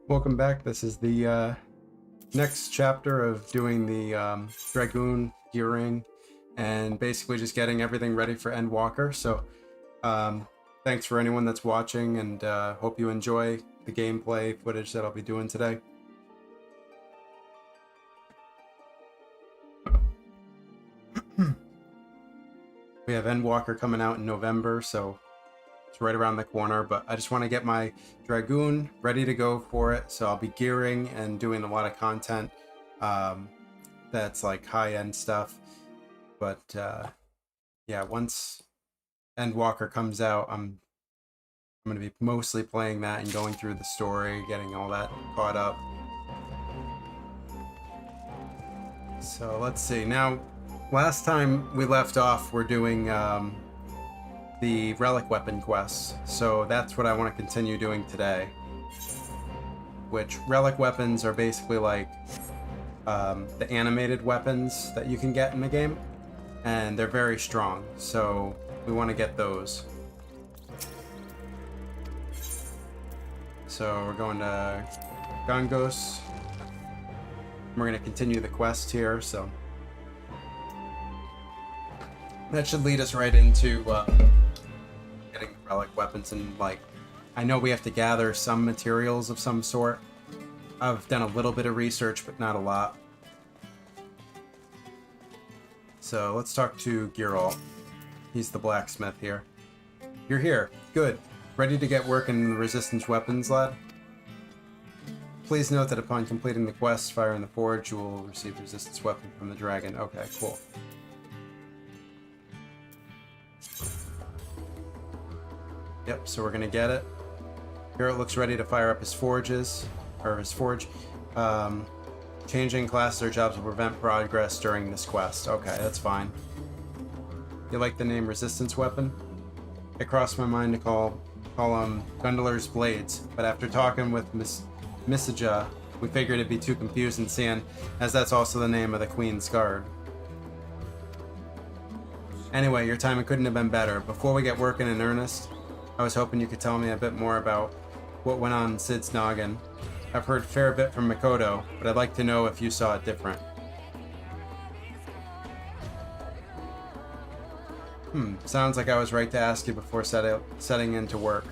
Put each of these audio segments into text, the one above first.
Welcome back. This is the next chapter of doing the Dragoon gearing and basically just getting everything ready for ENDWALKER. So thanks for anyone that's watching, and hope you enjoy the gameplay footage that I'll be doing today. We have ENDWALKER coming out in November, so it's right around the corner, but I just want to get my Dragoon ready to go for it. So I'll be gearing and doing a lot of content that's like high-end stuff. But yeah, once ENDWALKER comes out, I'm going to be mostly playing that and going through the story, getting all that caught up. So let's see. Now, last time we left off, we're doing the relic weapon quests, so that's what I want to continue doing today. Which relic weapons are basically like the animated weapons that you can get in the game, and they're very strong, so we want to get those. So we're going to Gongos. We're going to continue the quest here, so that should lead us right into getting relic weapons. And like, I know we have to gather some materials of some sort. I've done a little bit of research, but not a lot. So let's talk to Giralt. He's the blacksmith here. You're here. Good. Ready to get working in the resistance weapons, lad? Please note that upon completing the quest, Fire in the Forge, you will receive resistance weapon from the dragon. Okay, cool. Yep, so we're gonna get it. Giralt looks ready to fire up his forges, or his forge. Changing classes or jobs will prevent progress during this quest. Okay, that's fine. You like the name Resistance Weapon? It crossed my mind to call them Gundeler's Blades, but after talking with Misija, we figured it'd be too confusing, seeing as that's also the name of the Queen's Guard. Anyway, your timing couldn't have been better. Before we get working in earnest, I was hoping you could tell me a bit more about what went on in Sid's noggin. I've heard a fair bit from Makoto, but I'd like to know if you saw it different. Sounds like I was right to ask you before setting into work.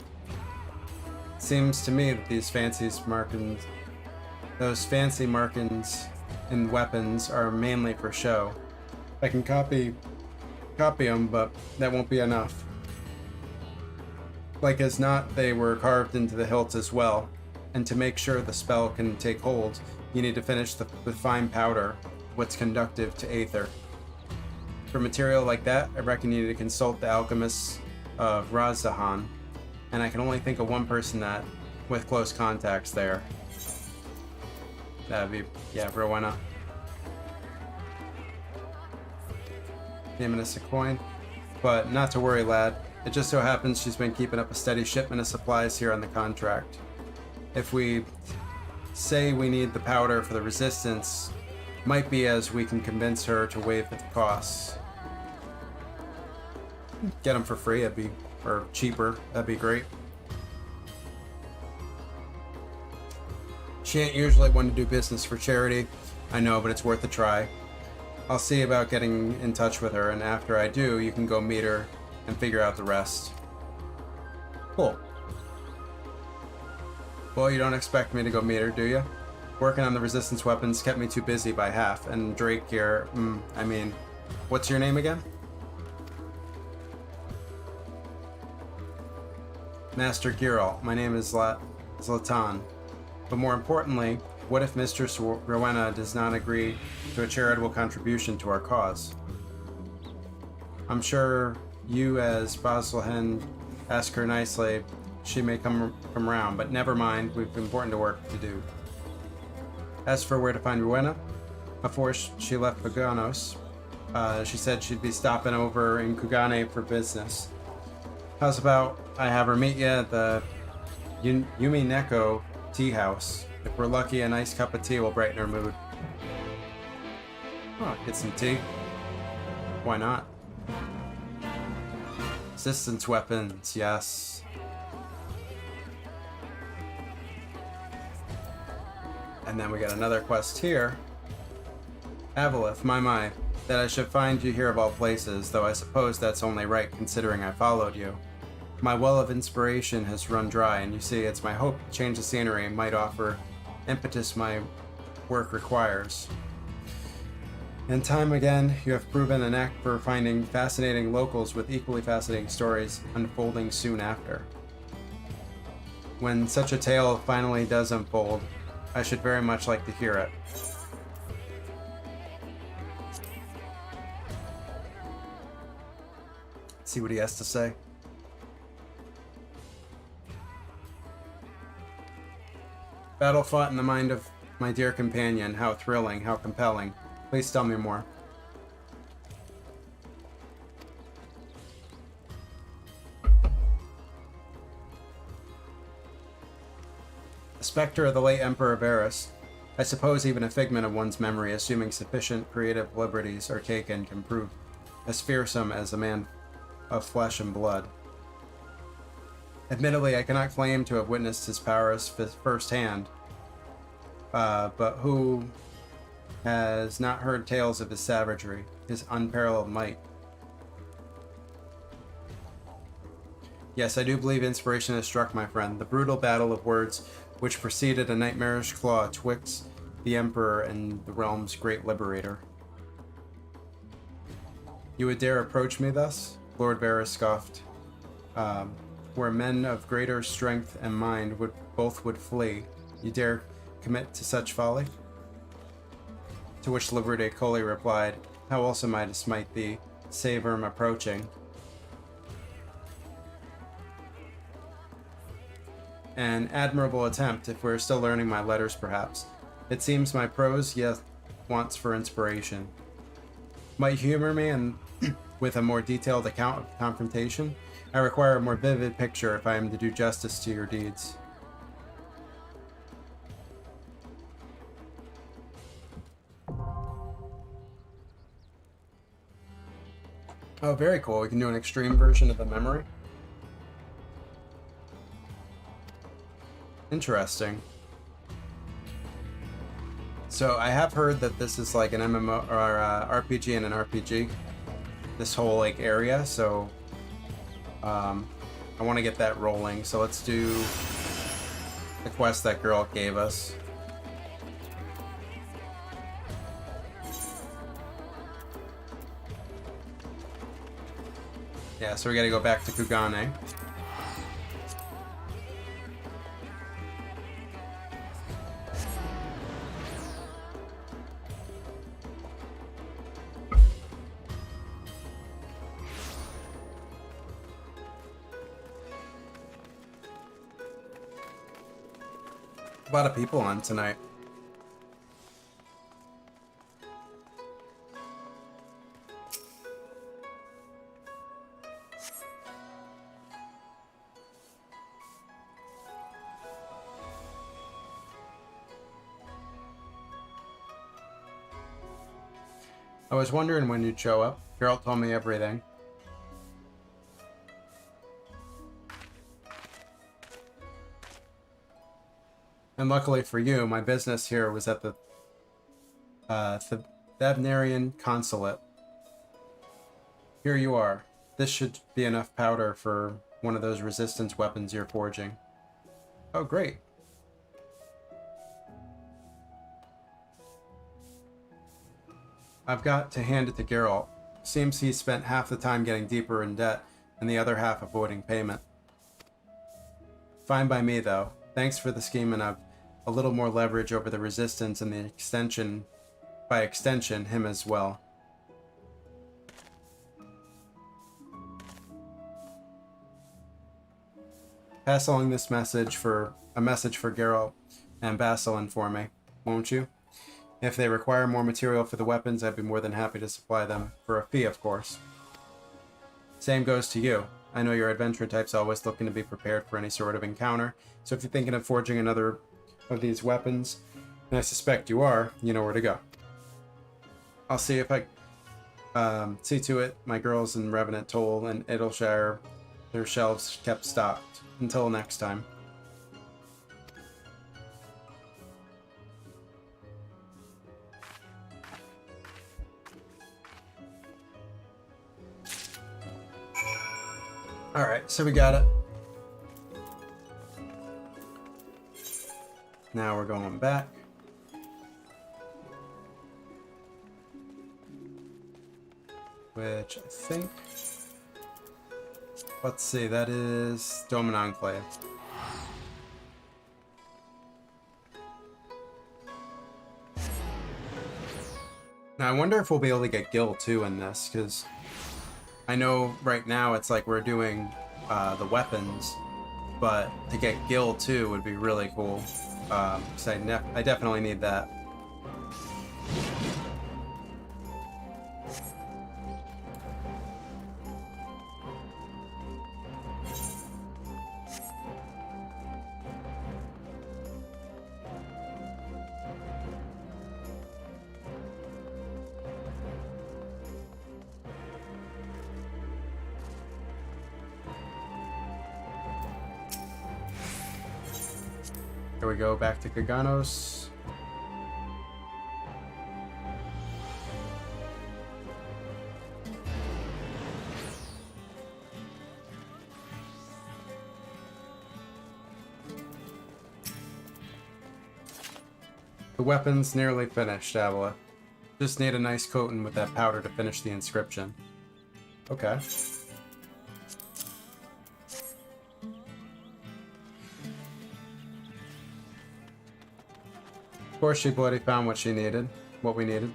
Seems to me that those fancy markings in weapons are mainly for show. I can copy them, but that won't be enough. Like as not, they were carved into the hilts as well, and to make sure the spell can take hold, you need to finish with fine powder, what's conductive to aether. For material like that, I reckon you need to consult the alchemists of Razahan, and I can only think of one person that, with close contacts there. That'd be, yeah, Rowena. Giving us a coin. But not to worry, lad. It just so happens she's been keeping up a steady shipment of supplies here on the contract. If we say we need the powder for the resistance, might be as we can convince her to waive the costs. Get them for free, or cheaper, that'd be great. She ain't usually one to do business for charity, I know, but it's worth a try. I'll see about getting in touch with her, and after I do, you can go meet her and figure out the rest. Cool. Well, you don't expect me to go meet her, do you? Working on the resistance weapons kept me too busy by half, and Drake here, I mean, what's your name again? Master Giralt. My name is Zlatan. But more importantly, what if Mistress Rowena does not agree to a charitable contribution to our cause? I'm sure you, as Basilhen, ask her nicely, she may come round, but never mind, we've important work to do. As for where to find Rowena, before she left Paganos, she said she'd be stopping over in Kugane for business. How's about I have her meet you at the Yumi Neko tea house? If we're lucky, a nice cup of tea will brighten her mood. Oh, get some tea. Why not? Resistance weapons, yes. And then we got another quest here. Avalith, my, that I should find you here of all places, though I suppose that's only right considering I followed you. My well of inspiration has run dry, and you see, it's my hope to change the scenery might offer impetus my work requires. And time again, you have proven a knack for finding fascinating locals with equally fascinating stories unfolding soon after. When such a tale finally does unfold, I should very much like to hear it. See what he has to say. Battle fought in the mind of my dear companion. How thrilling, how compelling. Please tell me more. The specter of the late Emperor Varus. I suppose even a figment of one's memory, assuming sufficient creative liberties are taken, can prove as fearsome as a man of flesh and blood. Admittedly, I cannot claim to have witnessed his powers firsthand, but who has not heard tales of his savagery, his unparalleled might? Yes, I do believe inspiration has struck, my friend. The brutal battle of words which preceded a nightmarish claw twixt the Emperor and the realm's great liberator. You would dare approach me thus? Lord Varus scoffed. Where men of greater strength and mind would flee, you dare commit to such folly? To which Liberty coolly replied, how else am I to smite thee, save I'm approaching? An admirable attempt, if we're still learning my letters perhaps. It seems my prose yet wants for inspiration. Might humor me and with a more detailed account of the confrontation? I require a more vivid picture if I am to do justice to your deeds. Oh, very cool. We can do an extreme version of the memory. Interesting. So I have heard that this is like an MMO or RPG and an RPG. This whole like area, so I want to get that rolling. So let's do the quest that girl gave us. Yeah, so we gotta go back to Kugane. A lot of people on tonight. I was wondering when you'd show up. Geralt told me everything. And luckily for you, my business here was at the Thavnarian consulate. Here you are. This should be enough powder for one of those resistance weapons you're forging. Oh, great. I've got to hand it to Geralt. Seems he spent half the time getting deeper in debt and the other half avoiding payment. Fine by me, though. Thanks for the scheme, and I've a little more leverage over the resistance and by extension, him as well. Pass along this message for Geralt and Bassilin for me, won't you? If they require more material for the weapons, I'd be more than happy to supply them, for a fee, of course. Same goes to you. I know your adventure type's always looking to be prepared for any sort of encounter, so if you're thinking of forging another of these weapons, and I suspect you are, you know where to go. I'll see if I see to it my girls in Revenant Toll and Idleshire, their shelves kept stocked. Until next time. Alright, so we got it. Now we're going back. Which I think... Let's see, that is Doman Enclave. Now I wonder if we'll be able to get Gil too in this, because I know right now it's like we're doing the weapons, but to get Gil too would be really cool. So I definitely need that. Here we go, back to Kaganos. The weapon's nearly finished, Avila. Just need a nice coating with that powder to finish the inscription. Okay. Of course she bloody found what we needed.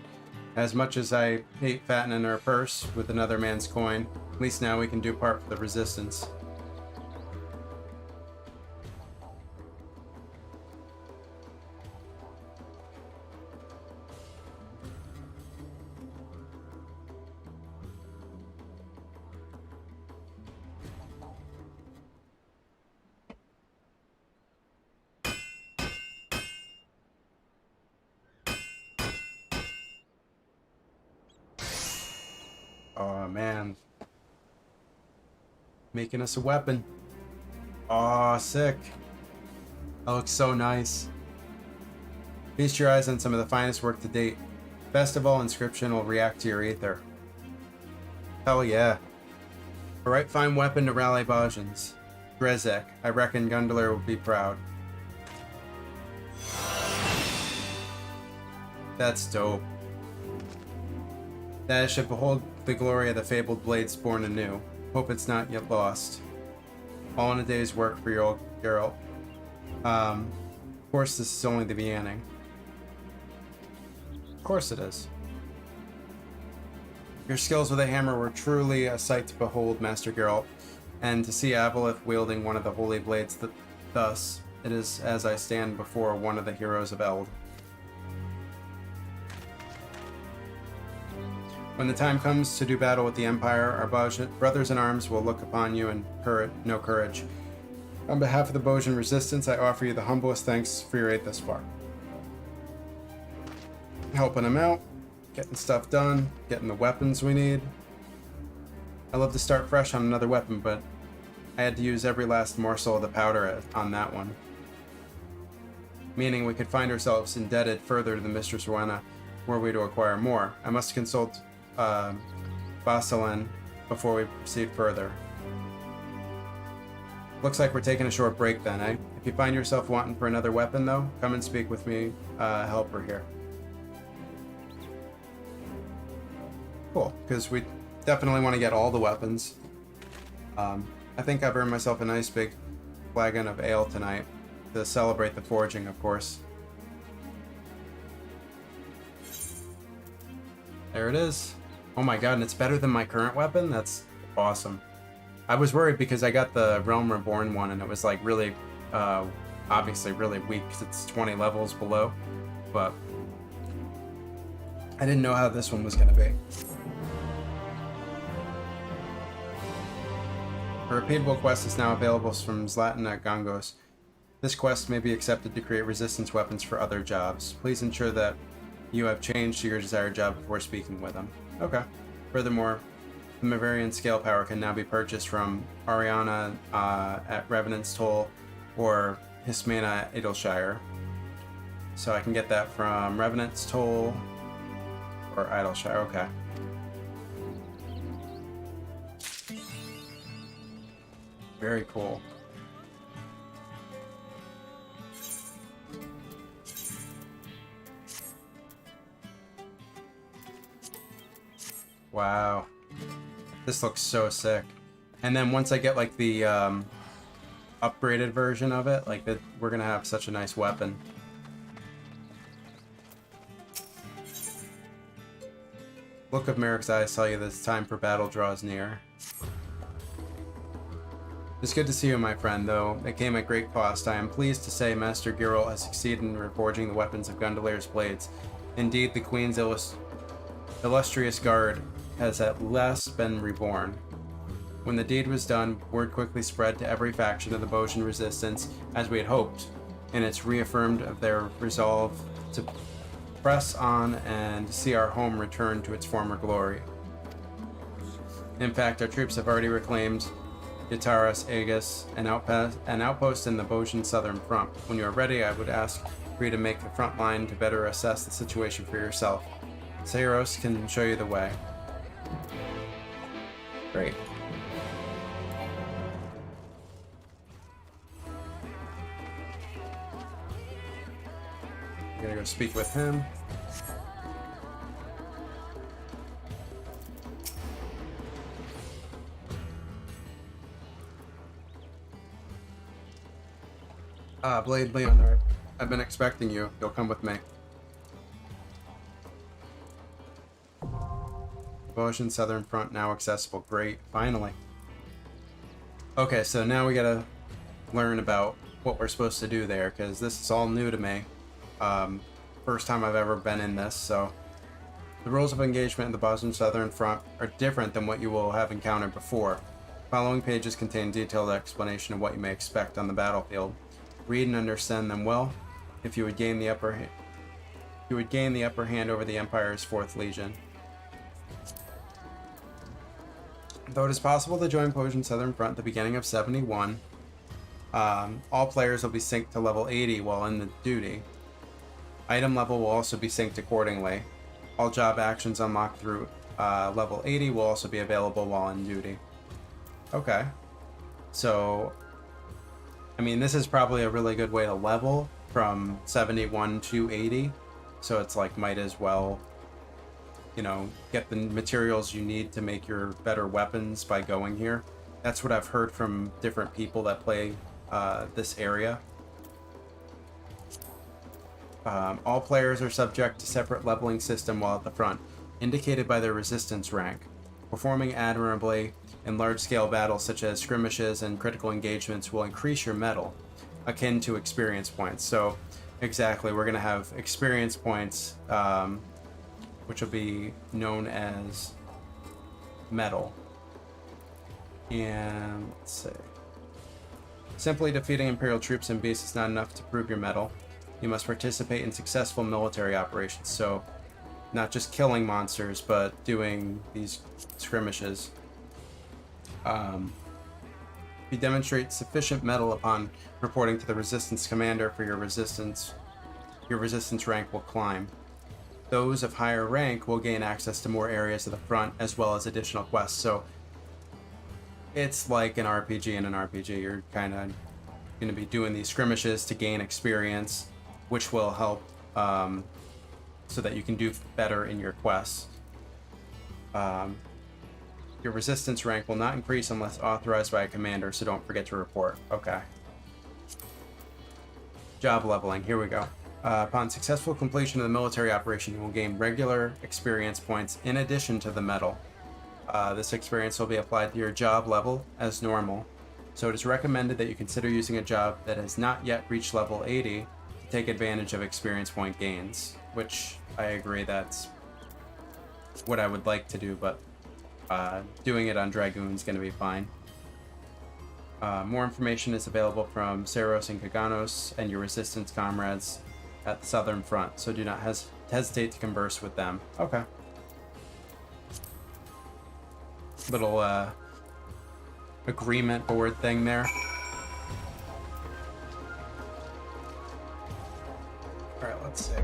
As much as I hate fattening her purse with another man's coin, at least now we can do part for the resistance. Oh man. Making us a weapon. Oh, sick. That looks so nice. Feast your eyes on some of the finest work to date. Best of all, inscription will react to your ether. Hell yeah. A right fine weapon to rally Bajans. Drezek, I reckon Gundler will be proud. That's dope. That I should behold the glory of the fabled blades born anew. Hope it's not yet lost. All in a day's work for your old Geralt. Of course this is only the beginning. Of course it is. Your skills with a hammer were truly a sight to behold, Master Geralt, and to see Avalith wielding one of the holy blades thus, it is as I stand before one of the heroes of Eld. When the time comes to do battle with the Empire, our brothers in arms will look upon you and know courage. On behalf of the Bojan Resistance, I offer you the humblest thanks for your aid thus far. Helping them out, getting stuff done, getting the weapons we need. I love to start fresh on another weapon, but I had to use every last morsel of the powder on that one. Meaning we could find ourselves indebted further to the Mistress Rowena were we to acquire more. I must consult Bastelin before we proceed further. Looks like we're taking a short break then, eh? If you find yourself wanting for another weapon though, come and speak with me, helper here. Cool, because we definitely want to get all the weapons. I think I've earned myself a nice big flagon of ale tonight to celebrate the forging, of course. There it is. Oh my god, and it's better than my current weapon? That's awesome. I was worried because I got the Realm Reborn one and it was like really, obviously really weak because it's 20 levels below, but I didn't know how this one was going to be. A repeatable quest is now available from Zlatan at Gongos. This quest may be accepted to create resistance weapons for other jobs. Please ensure that you have changed to your desired job before speaking with them. Okay. Furthermore, the Maverian scale power can now be purchased from Ariana at Revenant's Toll or Hismana at Idleshire. So I can get that from Revenant's Toll or Idleshire. Okay. Very cool. Wow. This looks so sick. And then once I get like the upgraded version of it, like that, we're gonna have such a nice weapon. Look of Merrick's eyes tell you that it's time for battle draws near. It's good to see you, my friend, though it came at great cost. I am pleased to say Master Girl has succeeded in reforging the weapons of Gondoliar's blades. Indeed, the Queen's illustrious guard has at last been reborn. When the deed was done, word quickly spread to every faction of the Bosian resistance, as we had hoped, and it's reaffirmed of their resolve to press on and see our home return to its former glory. In fact, our troops have already reclaimed Yataras Aegis, an outpost in the Bosian southern front. When you are ready, I would ask for you to make the front line to better assess the situation for yourself. Seiros can show you the way. Great. I'm gonna go speak with him. Blade Leonard, I've been expecting you. You'll come with me. Bosian Southern Front now accessible. Great, finally. Okay, so now we gotta learn about what we're supposed to do there, because this is all new to me. First time I've ever been in this, so the rules of engagement in the Bosian Southern Front are different than what you will have encountered before. Following pages contain detailed explanation of what you may expect on the battlefield. Read and understand them well. If you would gain the upper hand over the Empire's 4th Legion. Though it is possible to join Bosian Southern Front at the beginning of 71, all players will be synced to level 80 while in the duty. Item level will also be synced accordingly. All job actions unlocked through level 80 will also be available while in duty. Okay. So, I mean, this is probably a really good way to level from 71 to 80. So it's like, might as well, you know, get the materials you need to make your better weapons by going here. That's what I've heard from different people that play this area. All players are subject to separate leveling system while at the front, indicated by their resistance rank. Performing admirably in large-scale battles such as skirmishes and critical engagements will increase your mettle, akin to experience points. So, exactly, we're going to have experience points, which will be known as mettle. And, let's see. Simply defeating Imperial troops and beasts is not enough to prove your mettle. You must participate in successful military operations, so not just killing monsters, but doing these skirmishes. If you demonstrate sufficient mettle upon reporting to the resistance commander for your resistance rank will climb. Those of higher rank will gain access to more areas of the front as well as additional quests. So it's like an RPG in an RPG. You're kind of going to be doing these skirmishes to gain experience, which will help so that you can do better in your quests. Your resistance rank will not increase unless authorized by a commander, so don't forget to report. Okay. Job leveling. Here we go. Upon successful completion of the military operation, you will gain regular experience points in addition to the medal. This experience will be applied to your job level as normal, so it is recommended that you consider using a job that has not yet reached level 80 to take advantage of experience point gains, which I agree that's what I would like to do, but doing it on Dragoon is going to be fine. More information is available from Seiros and Kaganos and your resistance comrades at the Southern Front, so do not hesitate to converse with them. Okay. Little agreement board thing there. Alright, let's see.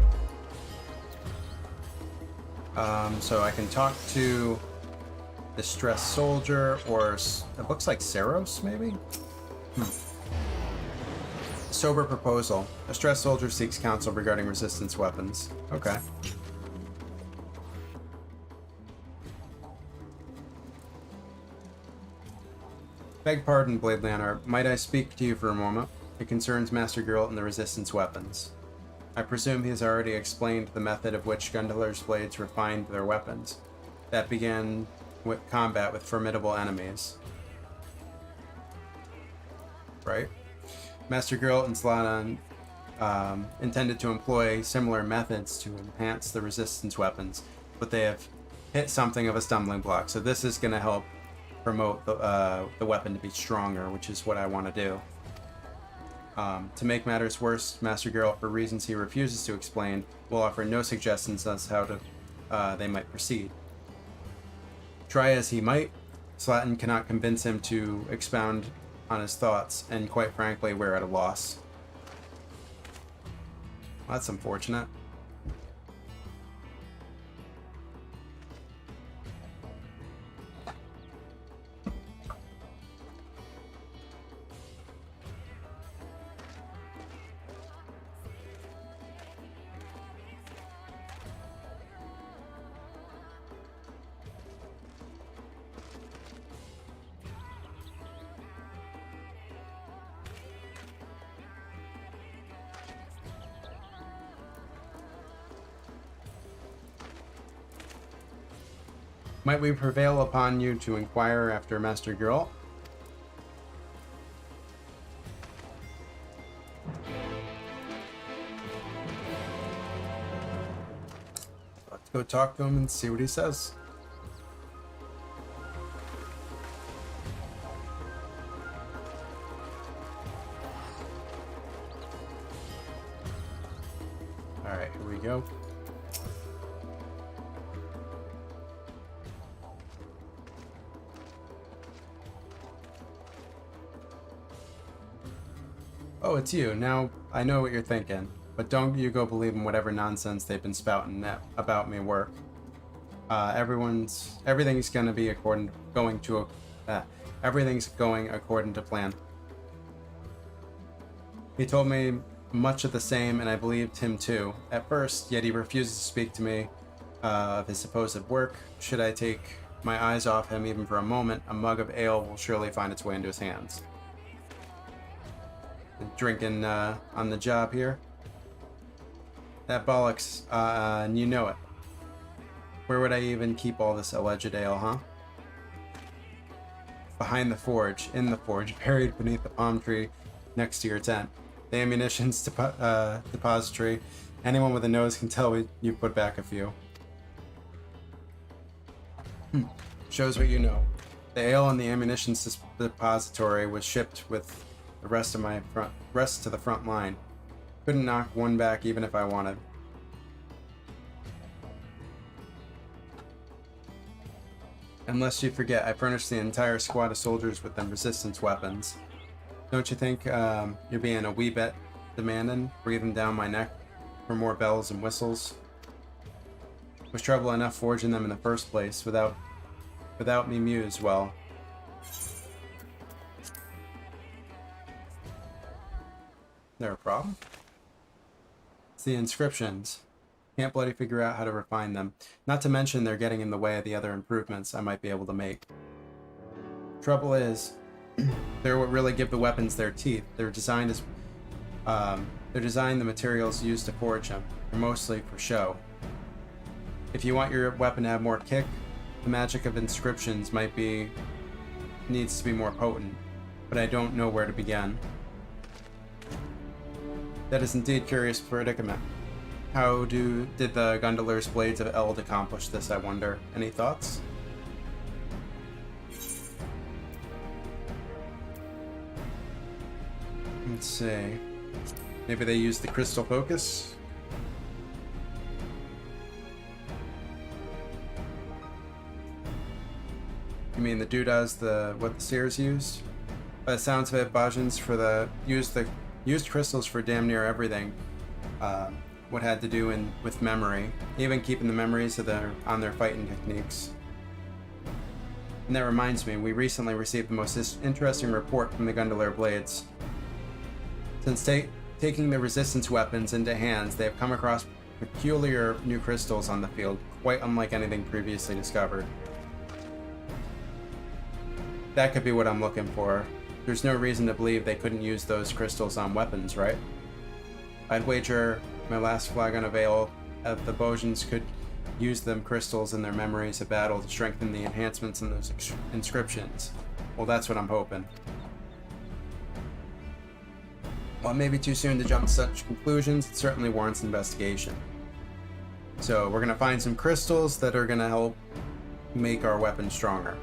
So I can talk to Distressed Soldier, or it looks like Seiros, maybe? Sober proposal. A stressed soldier seeks counsel regarding resistance weapons. Okay. Beg pardon, Blade Lanner. Might I speak to you for a moment? It concerns Master Geralt and the resistance weapons. I presume he has already explained the method of which Gundeler's blades refined their weapons. That began with combat with formidable enemies. Right? Master Geralt and Zlatan intended to employ similar methods to enhance the resistance weapons, but they have hit something of a stumbling block. So this is going to help promote the weapon to be stronger, which is what I want to do. To make matters worse, Master Geralt, for reasons he refuses to explain, will offer no suggestions as how they might proceed. Try as he might, Zlatan cannot convince him to expound on his thoughts, and quite frankly, we're at a loss. Well, that's unfortunate. Might we prevail upon you to inquire after Master Geralt? Let's go talk to him and see what he says. Alright, here we go. Oh, it's you. Now, I know what you're thinking, but don't you go believing whatever nonsense they've been spouting about me work. Everything's gonna be everything's going according to plan. He told me much of the same, and I believed him too, at first, yet he refuses to speak to me of his supposed work. Should I take my eyes off him even for a moment, a mug of ale will surely find its way into his hands. Drinking on the job here. That bollocks, and you know it. Where would I even keep all this alleged ale, huh? Behind the forge, in the forge, buried beneath the palm tree next to your tent. The ammunition's depository. Anyone with a nose can tell you put back a few. Shows what you know. The ale in the ammunition's depository was shipped with the rest to the front line. Couldn't knock one back even if I wanted. Unless you forget, I furnished the entire squad of soldiers with them resistance weapons. Don't you think you're being a wee bit demanding, breathing down my neck for more bells and whistles? It was trouble enough forging them in the first place. Without me muse, well. There a problem? It's the inscriptions. Can't bloody figure out how to refine them. Not to mention they're getting in the way of the other improvements I might be able to make. Trouble is, they're what really give the weapons their teeth. They're designed the materials used to forge them. They're mostly for show. If you want your weapon to have more kick, the magic of inscriptions needs to be more potent. But I don't know where to begin. That is indeed curious predicament. How did the Gundeler's Blades of Eld accomplish this, I wonder? Any thoughts? Let's see. Maybe they used the crystal focus? You mean the doodads, what the seers used? By the sounds of it, Bajans used crystals for damn near everything. What had to do with memory, even keeping the memories on their fighting techniques. And that reminds me, we recently received the most interesting report from the Gundeler Blades. Since taking the resistance weapons into hands, they have come across peculiar new crystals on the field, quite unlike anything previously discovered. That could be what I'm looking for. There's no reason to believe they couldn't use those crystals on weapons, right? I'd wager my last flagon of ale that the Bojans could use them crystals in their memories of battle to strengthen the enhancements in those inscriptions. Well, that's what I'm hoping. While it may be too soon to jump to such conclusions, it certainly warrants investigation. So we're going to find some crystals that are going to help make our weapon stronger.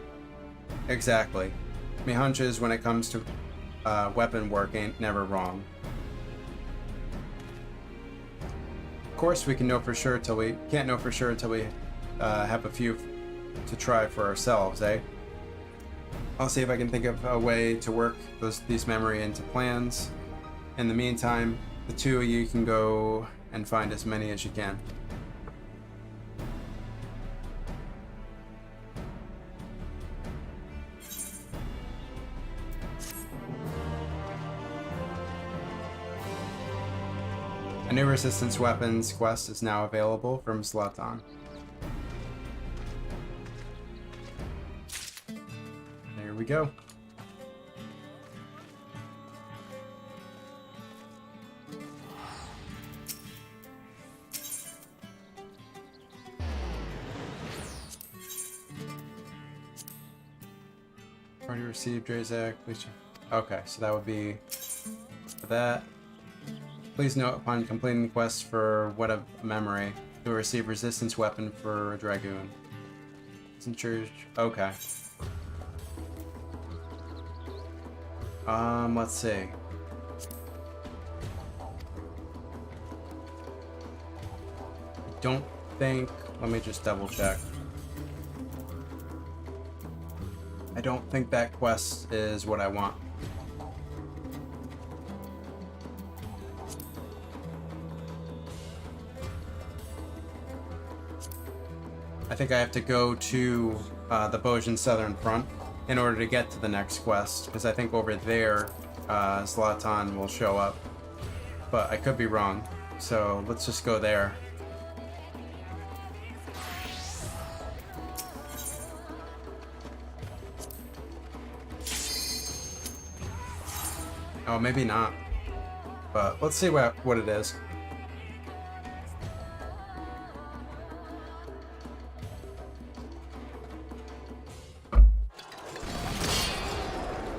Exactly. My hunch is when it comes to weapon work ain't never wrong. Of course, we can know for sure till we can't know for sure until we have a few to try for ourselves, eh? I'll see if I can think of a way to work these memory into plans. In the meantime, the two of you can go and find as many as you can. A new resistance weapons quest is now available from Zlatan. There we go. Already received Drazak. Okay, so that would be that. Please note, upon completing the quest for What of Memory, you'll receive resistance weapon for a Dragoon. Okay. Let's see. Don't think... Let me just double check. I don't think that quest is what I want. I think I have to go to the Bojan Southern Front in order to get to the next quest, because I think over there Zlatan will show up. But I could be wrong, so let's just go there. Oh, maybe not. But let's see what it is.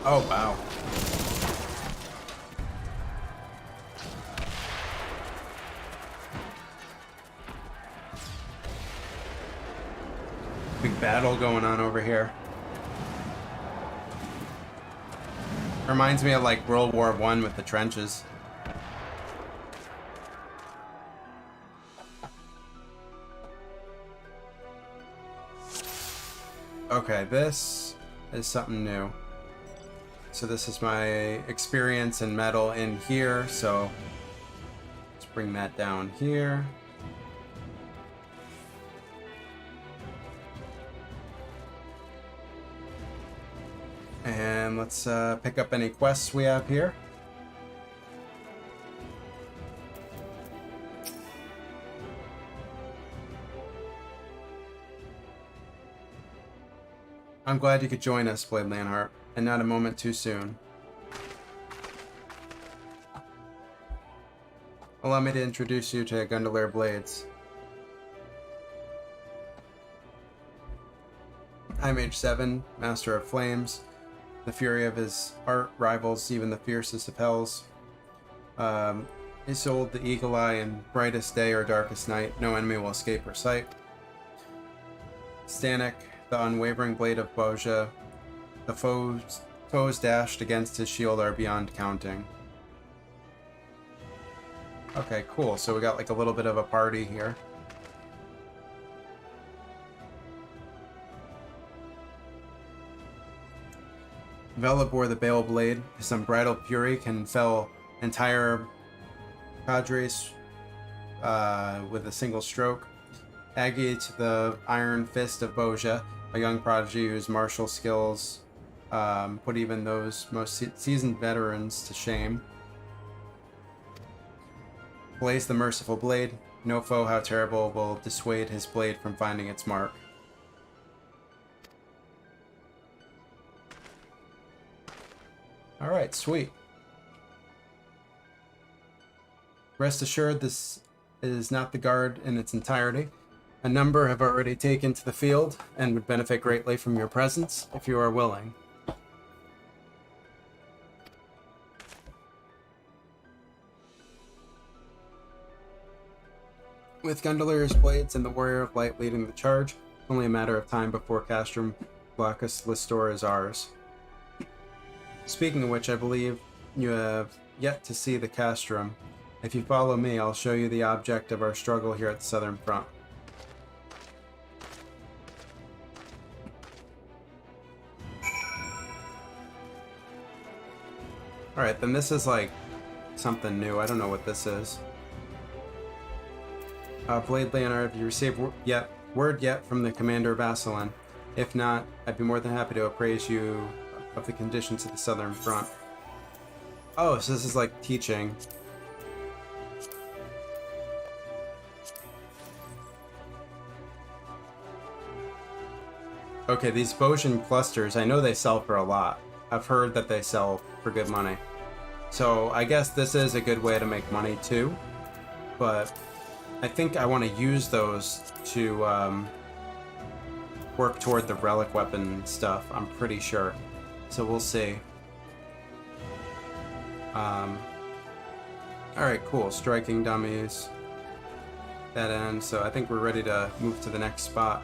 Oh, wow. Big battle going on over here. Reminds me of like World War I with the trenches. Okay, this is something new. So this is my experience in metal in here, so let's bring that down here. And let's pick up any quests we have here. I'm glad you could join us, Blade Lanhart, and not a moment too soon. Allow me to introduce you to Gondolier Blades. I'm Mage 7, Master of Flames. The fury of his art rivals even the fiercest of hells. Isolde, the eagle eye, in brightest day or darkest night, no enemy will escape her sight. Stanek, the unwavering blade of Boja, the foes dashed against his shield are beyond counting. Okay, cool. So we got like a little bit of a party here. Vela bore the Bale Blade. His unbridled fury can fell entire cadres with a single stroke. Aggie to the Iron Fist of Boja, a young prodigy whose martial skills put even those most seasoned veterans to shame. Blaze the merciful blade. No foe, how terrible, will dissuade his blade from finding its mark. Alright, sweet. Rest assured, this is not the guard in its entirety. A number have already taken to the field and would benefit greatly from your presence if you are willing. With Gondolier's blades and the Warrior of Light leading the charge, it's only a matter of time before Castrum Blackus Listor is ours. Speaking of which, I believe you have yet to see the Castrum. If you follow me, I'll show you the object of our struggle here at the Southern Front. Alright, then this is like something new. I don't know what this is. Blade Leonard, have you received word yet from the Commander Vasselin? If not, I'd be more than happy to appraise you of the conditions of the Southern Front. Oh, so this is like teaching. Okay, these Bosian clusters, I know they sell for a lot. I've heard that they sell for good money. So I guess this is a good way to make money too. But I think I want to use those to work toward the relic weapon stuff, I'm pretty sure. So we'll see. Alright, cool. Striking dummies. That ends. So I think we're ready to move to the next spot.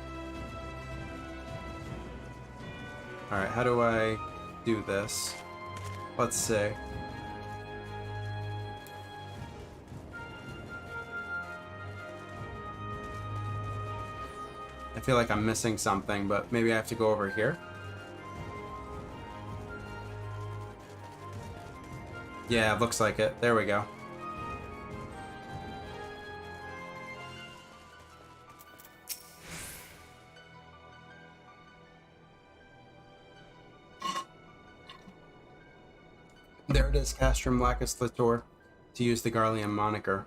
Alright, how do I do this? Let's see. I feel like I'm missing something, but maybe I have to go over here. Yeah, it looks like it. There we go. There it is, Castrum Blackus Litor, to use the Garlean moniker.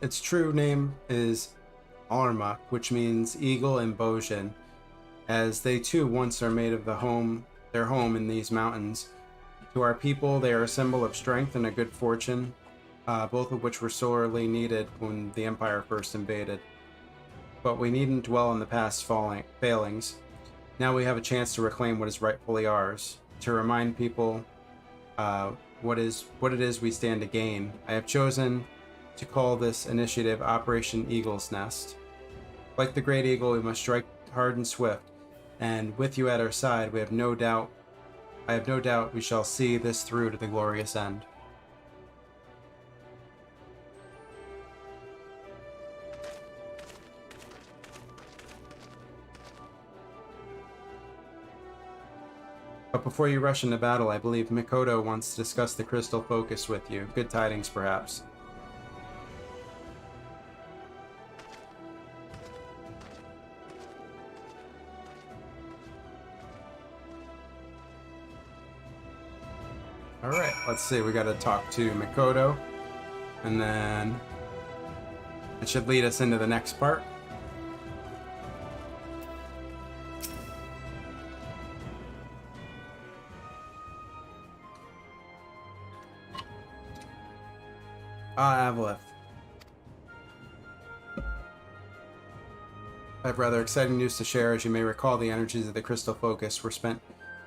Its true name is Arma, which means eagle in Bosian, as they too once are made of their home in these mountains. To our people, they are a symbol of strength and a good fortune, both of which were sorely needed when the Empire first invaded. But we needn't dwell on the past failings. Now we have a chance to reclaim what is rightfully ours, to remind people what it is we stand to gain. I have chosen to call this initiative Operation Eagle's Nest. Like the Great Eagle, we must strike hard and swift, and with you at our side, I have no doubt we shall see this through to the glorious end. But before you rush into battle, I believe Mikoto wants to discuss the crystal focus with you. Good tidings, perhaps. Alright, let's see, we gotta talk to Mikoto, and then it should lead us into the next part. Avalith. I have rather exciting news to share. As you may recall, the energies of the crystal focus were spent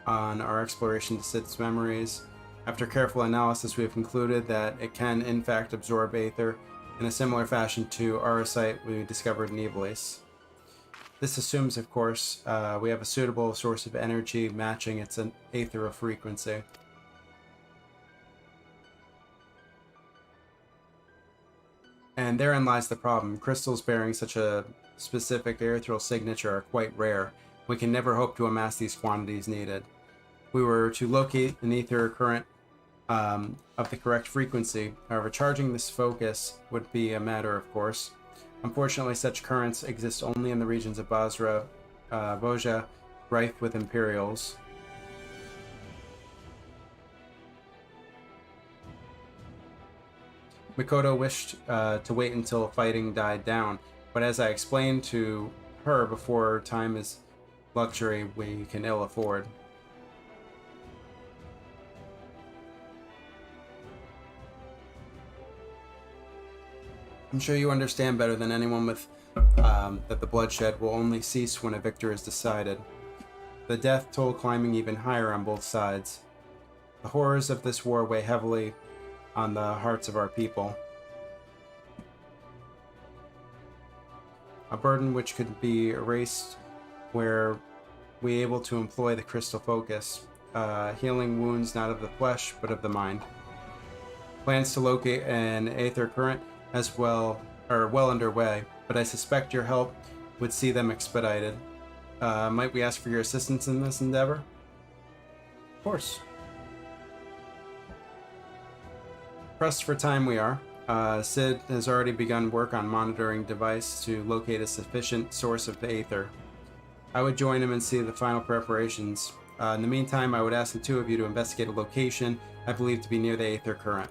on our exploration to Sid's memories. After careful analysis, we have concluded that it can, in fact, absorb aether in a similar fashion to Arasite we discovered in Iblis. This assumes, of course, we have a suitable source of energy matching its aether frequency. And therein lies the problem. Crystals bearing such a specific ethereal signature are quite rare. We can never hope to amass these quantities needed. If we were to locate an ether current of the correct frequency, however, charging this focus would be a matter, of course, Unfortunately, such currents exist only in the regions of Basra, Boja, rife with Imperials. Mikoto wished to wait until fighting died down, but as I explained to her before, time is luxury we can ill afford. I'm sure you understand better than anyone with that the bloodshed will only cease when a victor is decided. The death toll climbing even higher on both sides. The horrors of this war weigh heavily on the hearts of our people. A burden which could be erased were we able to employ the crystal focus, healing wounds not of the flesh but of the mind. Plans to locate an aether current as well are well underway, but I suspect your help would see them expedited. Might we ask for your assistance in this endeavor? Of course. Pressed for time we are. Sid has already begun work on monitoring device to locate a sufficient source of the aether. I would join him and see the final preparations. In the meantime, I would ask the two of you to investigate a location I believe to be near the aether current.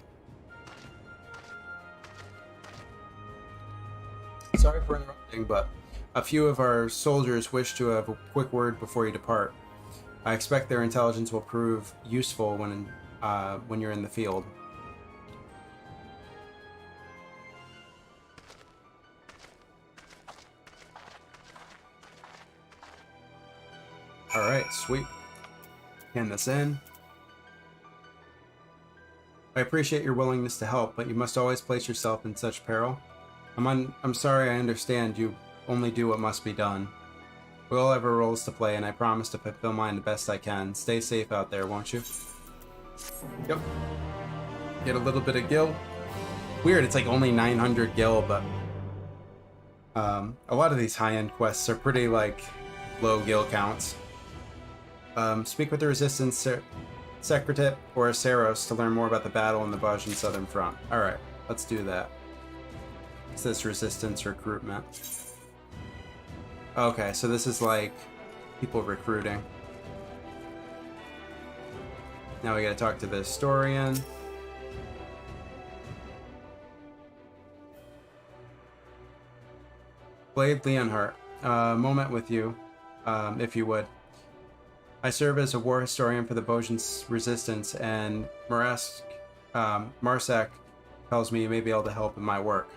Sorry for interrupting, but a few of our soldiers wish to have a quick word before you depart. I expect their intelligence will prove useful when you're in the field. Alright, sweet. Hand this in. I appreciate your willingness to help, but you must always place yourself in such peril. I'm sorry, I understand you only do what must be done. We all have our roles to play, and I promise to fulfill mine the best I can. Stay safe out there, won't you? Yep. Get a little bit of gil. Weird, it's like only 900 gil, but a lot of these high-end quests are pretty, like, low gil counts. Speak with the Resistance Secretary or Saros to learn more about the battle in the Bajan Southern Front. Alright, let's do that. It's this Resistance recruitment. Okay, so this is like people recruiting. Now we gotta talk to the historian. Blade Leonhardt, moment with you, if you would. I serve as a war historian for the Bojan Resistance, and Marsak tells me you may be able to help in my work.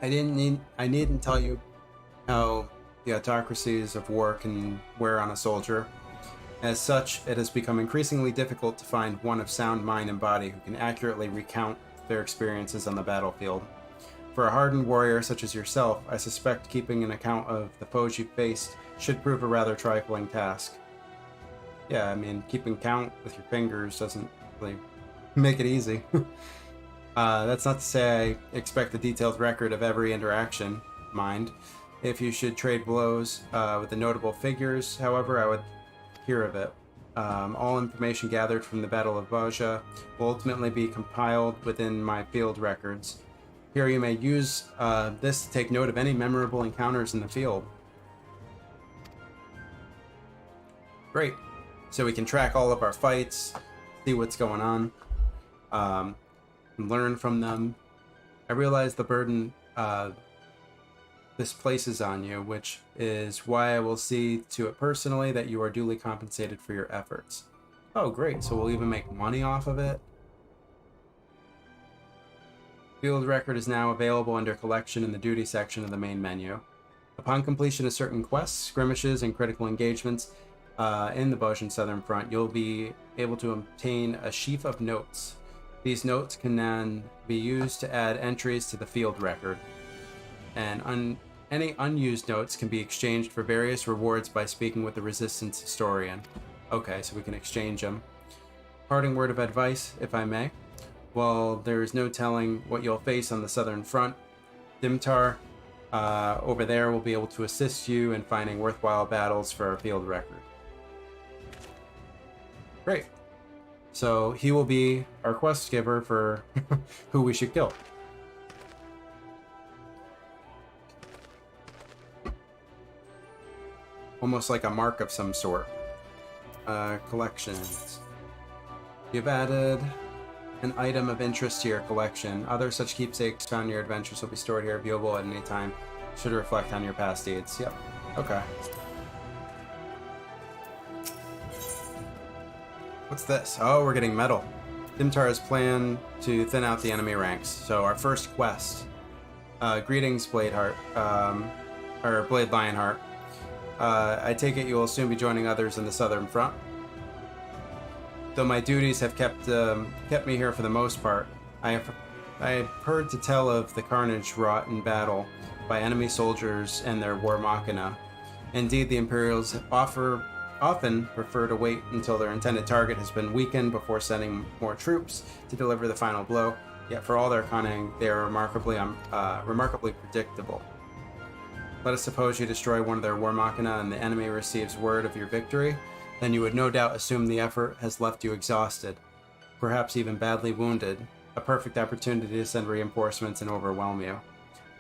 I needn't tell you how the autocracies of war can wear on a soldier. As such, it has become increasingly difficult to find one of sound mind and body who can accurately recount their experiences on the battlefield. For a hardened warrior such as yourself, I suspect keeping an account of the foes you faced should prove a rather trifling task. Yeah, I mean, keeping count with your fingers doesn't really make it easy. That's not to say I expect a detailed record of every interaction, mind. If you should trade blows with the notable figures, however, I would hear of it. All information gathered from the Battle of Baja will ultimately be compiled within my field records. Here you may use this to take note of any memorable encounters in the field. Great. So we can track all of our fights, see what's going on, and learn from them. I realize the burden this places on you, which is why I will see to it personally that you are duly compensated for your efforts. Oh, great. So we'll even make money off of it. Field record is now available under collection in the duty section of the main menu. Upon completion of certain quests, skirmishes, and critical engagements in the Bajan Southern Front, you'll be able to obtain a sheaf of notes. These notes can then be used to add entries to the field record. And any unused notes can be exchanged for various rewards by speaking with the Resistance historian. Okay, so we can exchange them. Parting word of advice, if I may. Well, there is no telling what you'll face on the Southern Front. Dimtar over there will be able to assist you in finding worthwhile battles for our field record. Great. So he will be our quest giver for who we should kill. almost like a mark of some sort. Collections. You've added an item of interest to your collection. Other such keepsakes found in your adventures will be stored here, viewable at any time. Should reflect on your past deeds. Yep. Okay. What's this? Oh, we're getting metal. Dimtar's plan to thin out the enemy ranks. So our first quest. Greetings, Bladeheart. Or Blade Lionheart. I take it you will soon be joining others in the Southern Front. Though my duties have kept me here for the most part, I have heard to tell of the carnage wrought in battle by enemy soldiers and their war machina. Indeed, the Imperials often prefer to wait until their intended target has been weakened before sending more troops to deliver the final blow. Yet for all their cunning, they are remarkably predictable. Let us suppose you destroy one of their war machina and the enemy receives word of your victory. Then you would no doubt assume the effort has left you exhausted, perhaps even badly wounded, a perfect opportunity to send reinforcements and overwhelm you.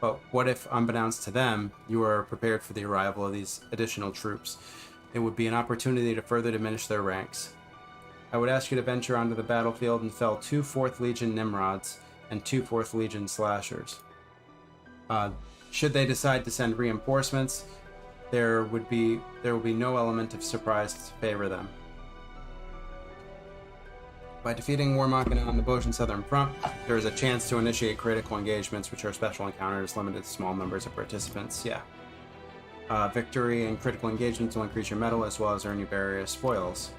But what if, unbeknownst to them, you are prepared for the arrival of these additional troops? It would be an opportunity to further diminish their ranks. I would ask you to venture onto the battlefield and fell 2 4th Legion Nimrods and 2 4th Legion Slashers. Should they decide to send reinforcements, there will be no element of surprise to favor them. By defeating War Machina on the Boshin Southern Front, there is a chance to initiate critical engagements, which are special encounters limited to small numbers of participants. Yeah. Victory and critical engagements will increase your metal as well as earn you various spoils.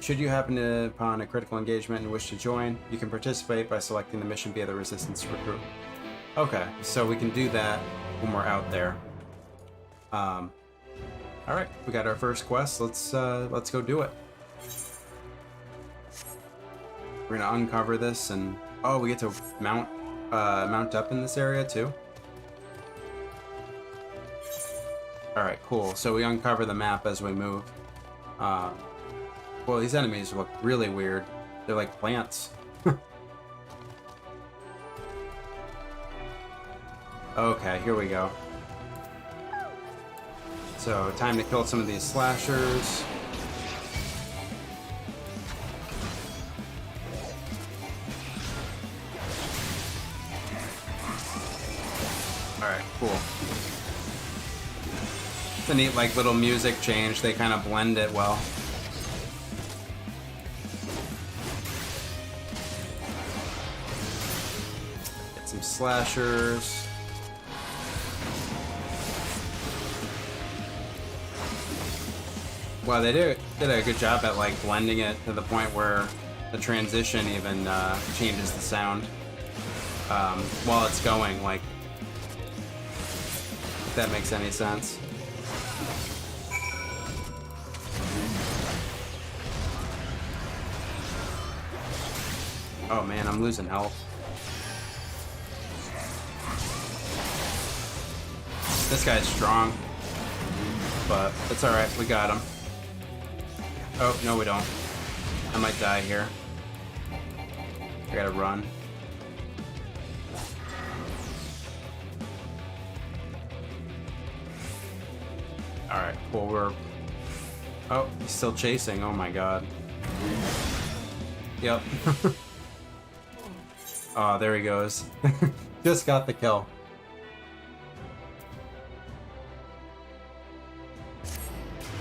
Should you happen upon a critical engagement and wish to join, you can participate by selecting the mission via the Resistance Recruit. Okay, so we can do that when we're out there. Alright, we got our first quest. Let's go do it. We're gonna uncover this and we get to mount up in this area too. Alright, cool. So we uncover the map as we move. Well, these enemies look really weird. They're like plants. Okay, here we go. So, time to kill some of these slashers. Alright, cool. It's a neat, like, little music change. They kind of blend it well. Get some slashers. Well, they did a good job at like blending it to the point where the transition even changes the sound while it's going, like, if that makes any sense. Oh man, I'm losing health. This guy's strong, but it's alright, we got him. Oh, no we don't. I might die here. I gotta run. Alright, well we're... Oh, he's still chasing, oh my god. Yep. Oh, there he goes. Just got the kill.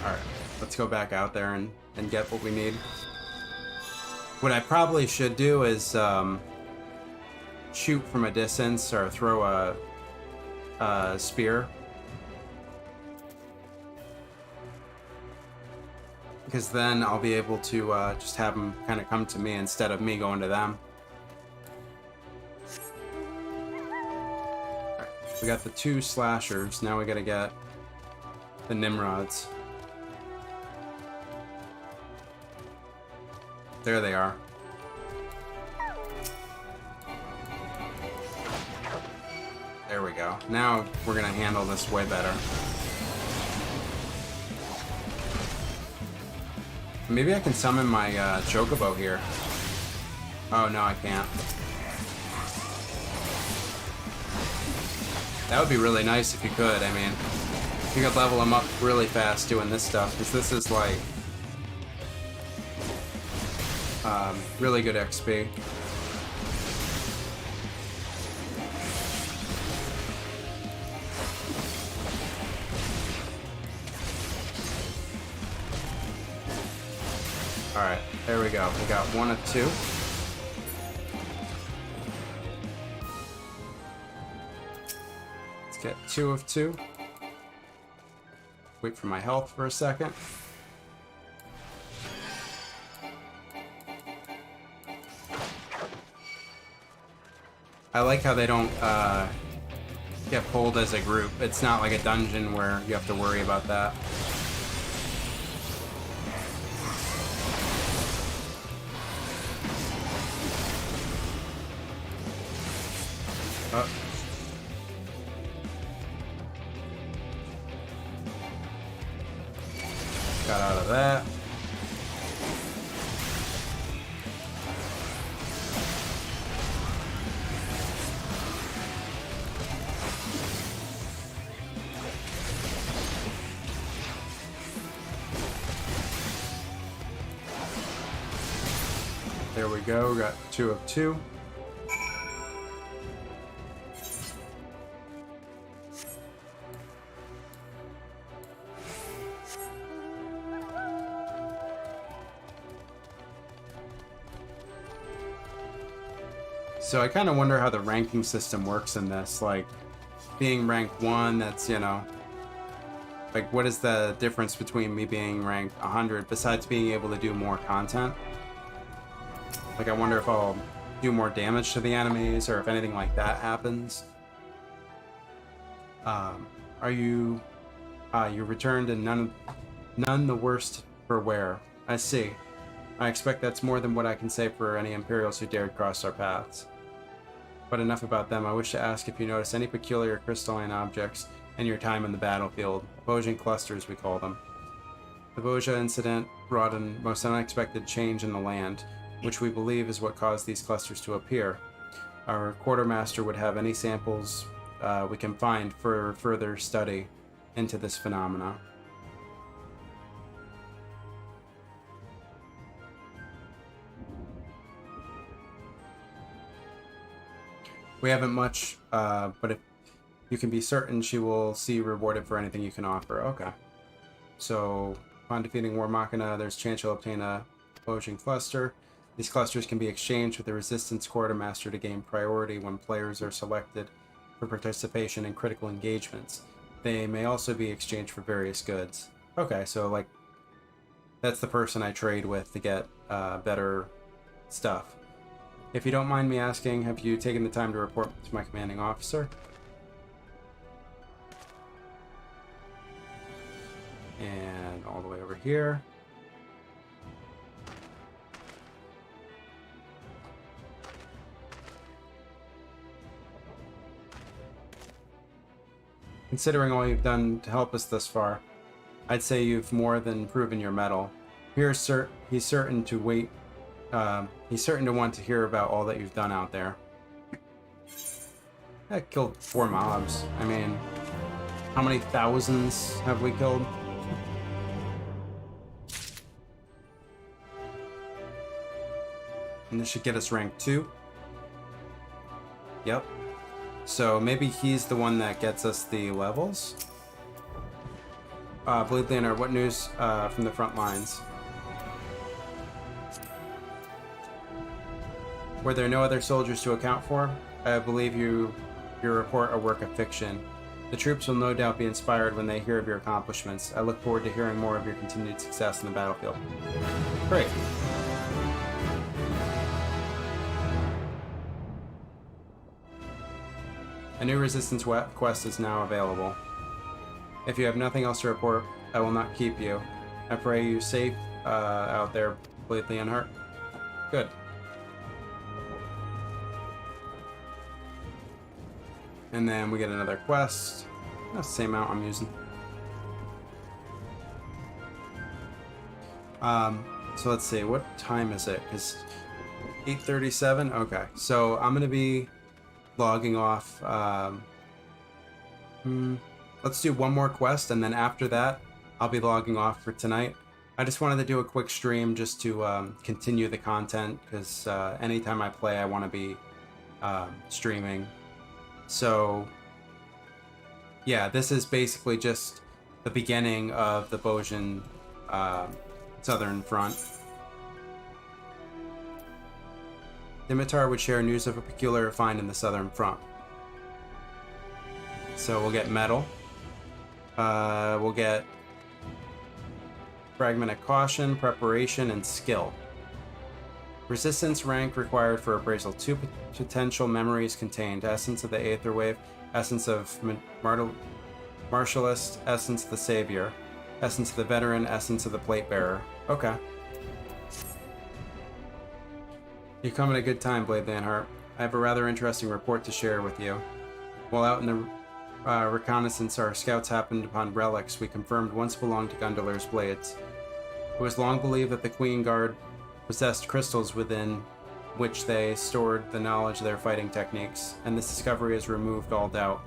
Alright, let's go back out there and get what we need. What I probably should do is shoot from a distance or throw a spear. Because then I'll be able to just have them kind of come to me instead of me going to them. Right, we got the 2 slashers, now we gotta get the Nimrods. There they are. There we go. Now we're gonna handle this way better. Maybe I can summon my Chocobo here. Oh no, I can't. That would be really nice if you could, I mean. You could level him up really fast doing this stuff, because this is like really good XP. Alright, there we go. We got 1 of 2. Let's get 2 of 2. Wait for my health for a second. I like how they don't get pulled as a group. It's not like a dungeon where you have to worry about that. Oh. Got out of that. There we go, got 2 of 2. So I kind of wonder how the ranking system works in this, like being rank 1, that's, you know, like what is the difference between me being ranked 100 besides being able to do more content? Like, I wonder if I'll do more damage to the enemies or if anything like that happens. Are you... you returned and none the worst for wear. I see. I expect that's more than what I can say for any Imperials who dared cross our paths. But enough about them. I wish to ask if you notice any peculiar crystalline objects in your time in the battlefield. Vosgian clusters, we call them. The Vosgia incident brought a most unexpected change in the land, which we believe is what caused these clusters to appear. Our quartermaster would have any samples we can find for further study into this phenomena. We haven't much, but if you can be certain she will see rewarded for anything you can offer. Okay. So, upon defeating War Machina, there's a chance you'll obtain a Vosgian cluster. These clusters can be exchanged with the Resistance Quartermaster to gain priority when players are selected for participation in critical engagements. They may also be exchanged for various goods. Okay, so like, that's the person I trade with to get better stuff. If you don't mind me asking, have you taken the time to report to my commanding officer? And all the way over here. Considering all you've done to help us thus far, I'd say you've more than proven your mettle. He's certain to want to hear about all that you've done out there. I killed 4 mobs. I mean, how many thousands have we killed? And this should get us rank 2. Yep. So maybe he's the one that gets us the levels. Bleed Leonard, what news from the front lines? Were there no other soldiers to account for? I believe your report a work of fiction. The troops will no doubt be inspired when they hear of your accomplishments. I look forward to hearing more of your continued success in the battlefield. Great. A new Resistance quest is now available. If you have nothing else to report, I will not keep you. I pray you safe out there, Bleed Leonhart. Good. And then we get another quest. That's the same amount I'm using. So let's see, what time is it? Because 8:37? Okay, so I'm going to be logging off. let's do one more quest, and then after that, I'll be logging off for tonight. I just wanted to do a quick stream just to continue the content, because anytime I play, I want to be streaming. So, yeah, this is basically just the beginning of the Bojin Southern Front. Dimitar would share news of a peculiar find in the Southern Front. So we'll get metal. We'll get fragment of caution, preparation, and skill. Resistance rank required for appraisal. 2 potential memories contained: essence of the Aether Wave, essence of Martialist, essence of the Savior, essence of the Veteran, essence of the Plate Bearer. Okay. You come at a good time, Blade Vanheart. I have a rather interesting report to share with you. While out in the reconnaissance, our scouts happened upon relics we confirmed once belonged to Gundeler's blades. It was long believed that the Queen Guard possessed crystals within which they stored the knowledge of their fighting techniques, and this discovery has removed all doubt.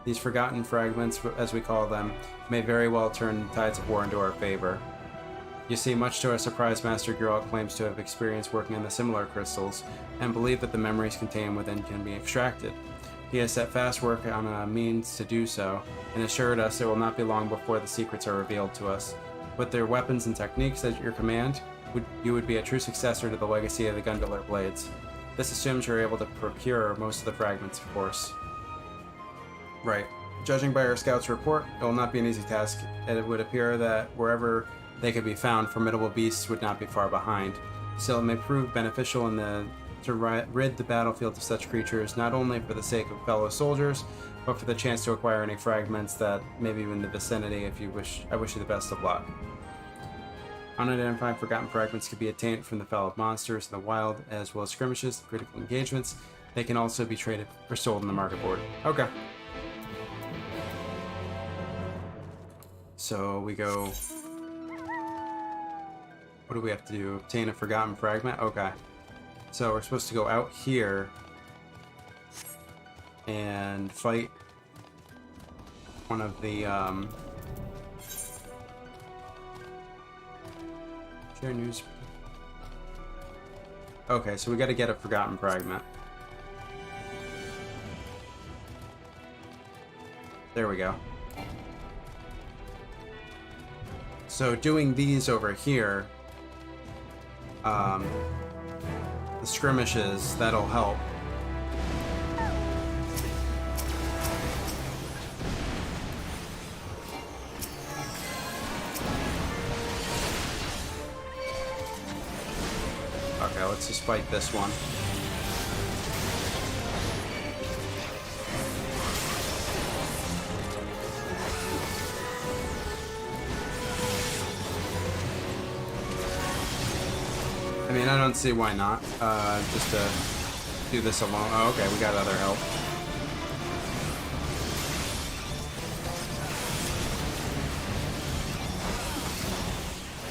These forgotten fragments, as we call them, may very well turn the tides of war into our favor. You see, much to our surprise, Master Geralt claims to have experience working on the similar crystals, and believe that the memories contained within can be extracted. He has set fast work on a means to do so, and assured us it will not be long before the secrets are revealed to us. With their weapons and techniques at your command, you would be a true successor to the legacy of the Gundeler Blades. This assumes you're able to procure most of the fragments, of course. Right. Judging by our scout's report, it will not be an easy task, and it would appear that wherever they could be found, formidable beasts would not be far behind. Still, it may prove beneficial to rid the battlefield of such creatures, not only for the sake of fellow soldiers, but for the chance to acquire any fragments that may be in the vicinity. If you wish, I wish you the best of luck. Unidentified forgotten fragments can be obtained from the fell of monsters in the wild, as well as skirmishes and critical engagements. They can also be traded or sold in the market board. Okay. So we go... What do we have to do? Obtain a forgotten fragment? Okay. So we're supposed to go out here and fight one of the share news. Okay, so we got to get a forgotten fragment. There we go. So doing these over here, the skirmishes, that'll help. Okay, let's just fight this one. I mean, I don't see why not. Just to do this alone. Oh, okay, we got other help.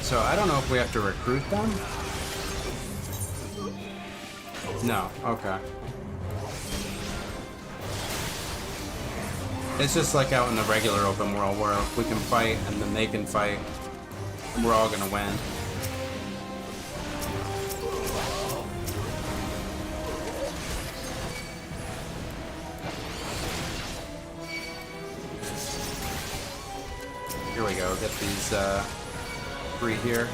So, I don't know if we have to recruit them? No, okay. It's just like out in the regular open world where we can fight and then they can fight. And we're all gonna win. Here we go, get these 3 here.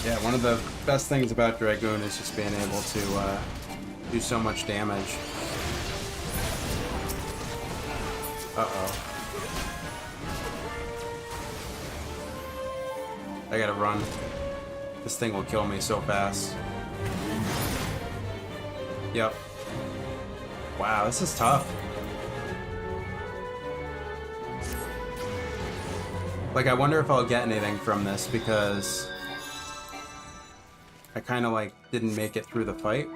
Yeah, one of the best things about Dragoon is just being able to do so much damage. Uh-oh. I gotta run. This thing will kill me so fast. Yep. Wow, this is tough. Like, I wonder if I'll get anything from this, because I kind of, like, didn't make it through the fight.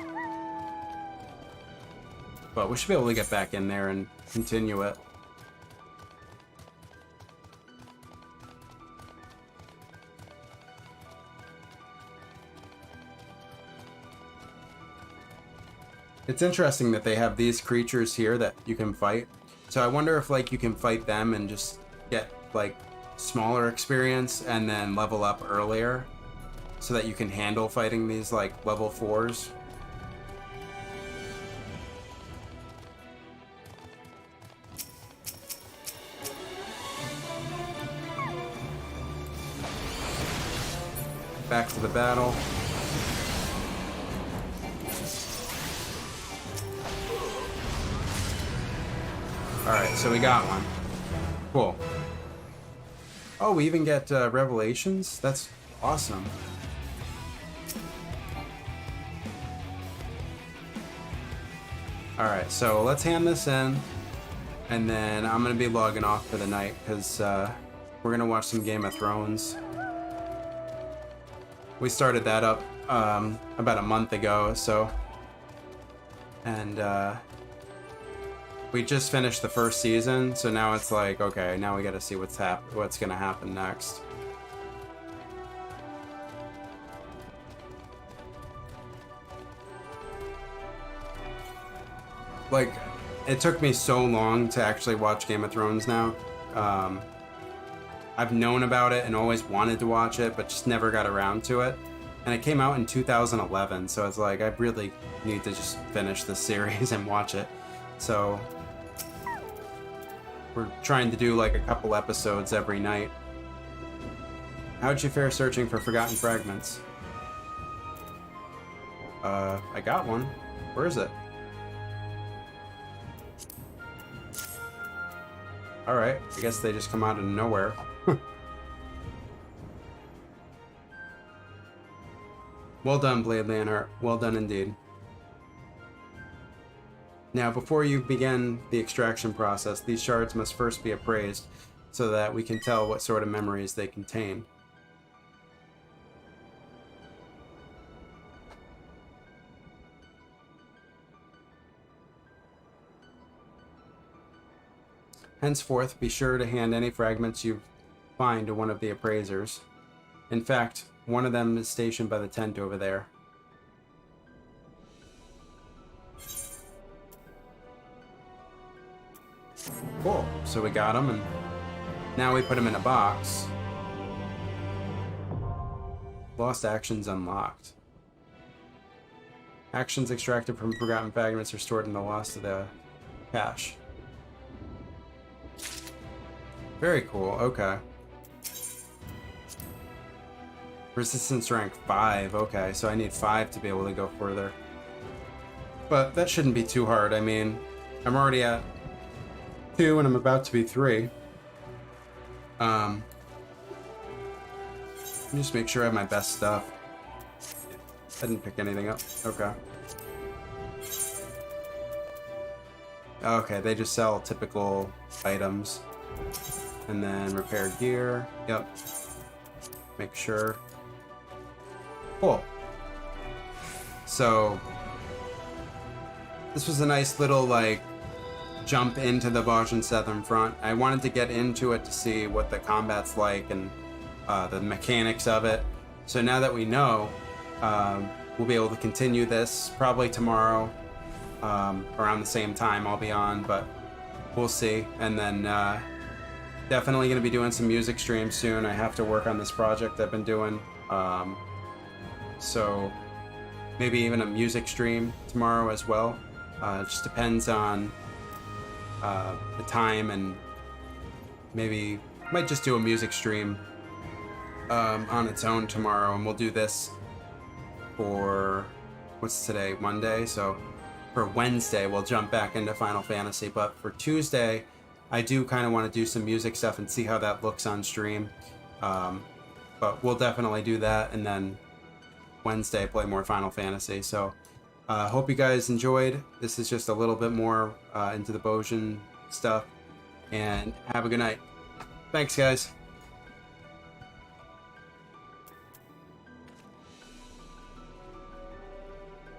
But we should be able to get back in there and continue it. It's interesting that they have these creatures here that you can fight. So I wonder if like you can fight them and just get like smaller experience and then level up earlier so that you can handle fighting these like level 4s. Back to the battle. Alright, so we got one. Cool. Oh, we even get revelations? That's awesome. Alright, so let's hand this in. And then I'm going to be logging off for the night because we're going to watch some Game of Thrones. We started that up about a month ago, so... And we just finished the first season, so now it's like, okay, now we gotta see what's gonna happen next. Like, it took me so long to actually watch Game of Thrones now. I've known about it and always wanted to watch it, but just never got around to it. And it came out in 2011, so it's like, I really need to just finish this series and watch it. So, we're trying to do like a couple episodes every night. How'd you fare searching for forgotten fragments? I got one. Where is it? Alright, I guess they just come out of nowhere. Well done, Blade Leonhardt. Well done indeed. Now, before you begin the extraction process, these shards must first be appraised so that we can tell what sort of memories they contain. Henceforth, be sure to hand any fragments you find to one of the appraisers. In fact, one of them is stationed by the tent over there. Cool. So we got them, and now we put them in a box. Lost actions unlocked. Actions extracted from forgotten fragments are stored in the lost of the cache. Very cool. Okay. Resistance rank 5. Okay, so I need 5 to be able to go further. But that shouldn't be too hard. I mean, I'm already at 2 and I'm about to be 3. Let me just make sure I have my best stuff. I didn't pick anything up. Okay. Okay, they just sell typical items. And then repair gear. Yep. Make sure. Cool. So, this was a nice little, like, jump into the Bajan Southern Front. I wanted to get into it to see what the combat's like and the mechanics of it. So now that we know, we'll be able to continue this probably tomorrow around the same time I'll be on, but we'll see. And then definitely going to be doing some music streams soon. I have to work on this project I've been doing. So maybe even a music stream tomorrow as well. It just depends on the time, and maybe might just do a music stream on its own tomorrow, and we'll do this for, what's today, Monday? So for Wednesday we'll jump back into Final Fantasy, but for Tuesday I do kind of want to do some music stuff and see how that looks on stream. But we'll definitely do that, and then Wednesday play more Final Fantasy. So hope you guys enjoyed. This is just a little bit more into the Bajan stuff, and have a good night. Thanks, guys.